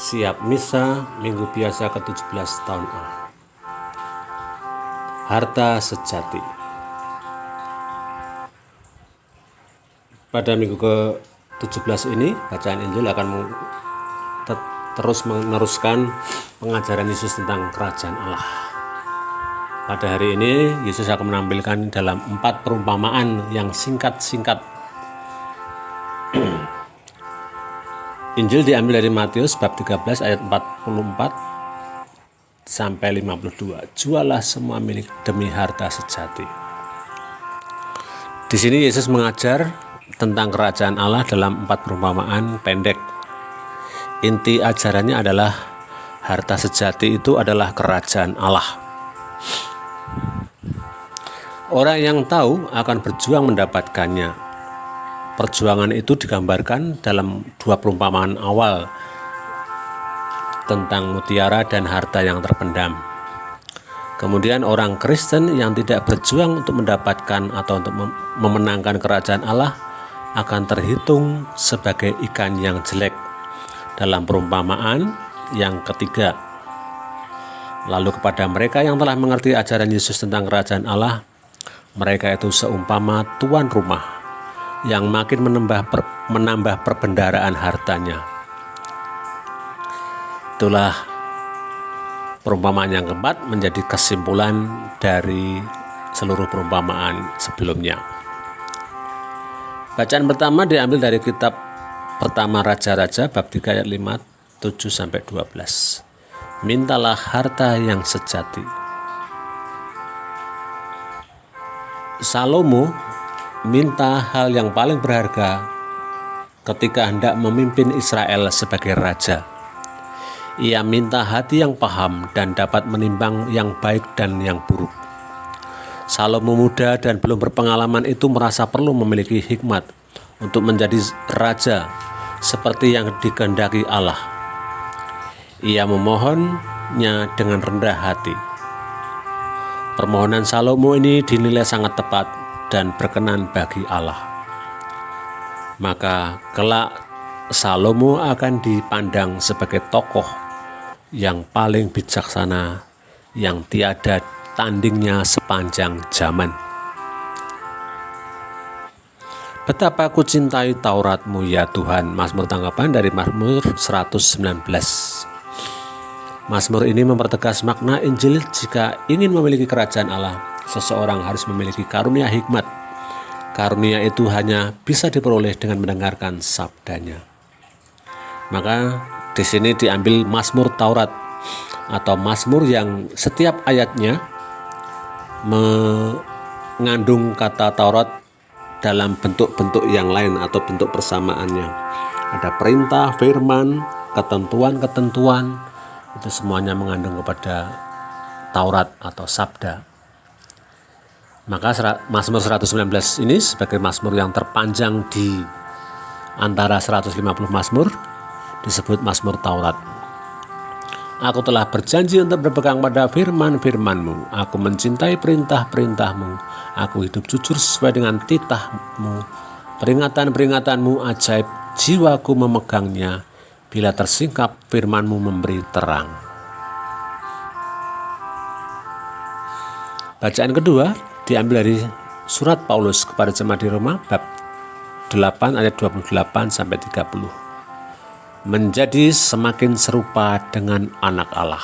Siap Misa Minggu Biasa ke-17 tahun A. Harta sejati. Pada minggu ke-17 ini, bacaan Injil akan terus meneruskan pengajaran Yesus tentang kerajaan Allah. Pada hari ini, Yesus akan menampilkan dalam 4 perumpamaan yang singkat-singkat. Injil diambil dari Matius bab 13 ayat 44 sampai 52. Jualah semua milik demi harta sejati. Di sini Yesus mengajar tentang kerajaan Allah dalam 4 perumpamaan pendek. Inti ajarannya adalah harta sejati itu adalah kerajaan Allah. Orang yang tahu akan berjuang mendapatkannya. Perjuangan itu digambarkan dalam 2 perumpamaan awal tentang mutiara dan harta yang terpendam. Kemudian orang Kristen yang tidak berjuang untuk mendapatkan atau untuk memenangkan kerajaan Allah akan terhitung sebagai ikan yang jelek dalam perumpamaan yang ketiga. Lalu kepada mereka yang telah mengerti ajaran Yesus tentang kerajaan Allah, mereka itu seumpama tuan rumah yang makin menambah perbendaharaan hartanya. Itulah perumpamaan yang keempat menjadi kesimpulan dari seluruh perumpamaan sebelumnya. Bacaan pertama diambil dari kitab pertama Raja-Raja bab 3 ayat 5, 7 sampai 12. Mintalah harta yang sejati. Salomo minta hal yang paling berharga ketika hendak memimpin Israel sebagai raja. Ia minta hati yang paham dan dapat menimbang yang baik dan yang buruk. Salomo muda dan belum berpengalaman itu merasa perlu memiliki hikmat untuk menjadi raja seperti yang dikehendaki Allah. Ia memohonnya dengan rendah hati. Permohonan Salomo ini dinilai sangat tepat dan berkenan bagi Allah. Maka kelak Salomo akan dipandang sebagai tokoh yang paling bijaksana yang tiada tandingnya sepanjang zaman. Betapa ku cintai Taurat-Mu ya Tuhan. Mazmur tanggapan dari Mazmur 119. Mazmur ini mempertegas makna Injil. Jika ingin memiliki kerajaan Allah, seseorang harus memiliki karunia hikmat. Karunia itu hanya bisa diperoleh dengan mendengarkan sabdanya. Maka di sini diambil Mazmur Taurat atau Mazmur yang setiap ayatnya mengandung kata Taurat dalam bentuk-bentuk yang lain atau bentuk persamaannya. Ada perintah, firman, ketentuan-ketentuan, itu semuanya mengandung kepada Taurat atau sabda. Maka Mazmur 119 ini sebagai Mazmur yang terpanjang di antara 150 Mazmur disebut Mazmur Taurat. Aku telah berjanji untuk berpegang pada firman-firman-Mu. Aku mencintai perintah-perintah-Mu. Aku hidup jujur sesuai dengan titah-Mu. Peringatan-peringatan-Mu ajaib, jiwaku memegangnya. Bila tersingkap, firman-Mu memberi terang. Bacaan kedua diambil dari surat Paulus kepada jemaat di Roma bab 8 ayat 28 sampai 30. Menjadi semakin serupa dengan anak Allah.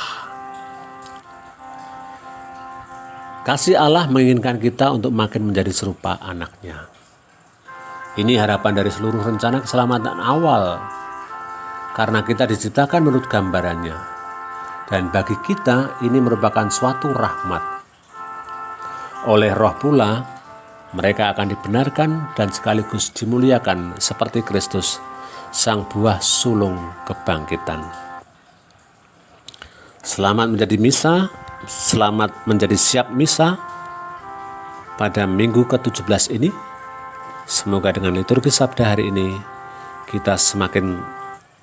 Kasih Allah menginginkan kita untuk makin menjadi serupa anaknya. Ini harapan dari seluruh rencana keselamatan awal, karena kita diciptakan menurut gambarannya. Dan bagi kita ini merupakan suatu rahmat. Oleh Roh pula, mereka akan dibenarkan dan sekaligus dimuliakan seperti Kristus, sang buah sulung kebangkitan. Selamat menjadi misa, selamat menjadi siap misa pada minggu ke-17 ini. Semoga dengan liturgi sabda hari ini kita semakin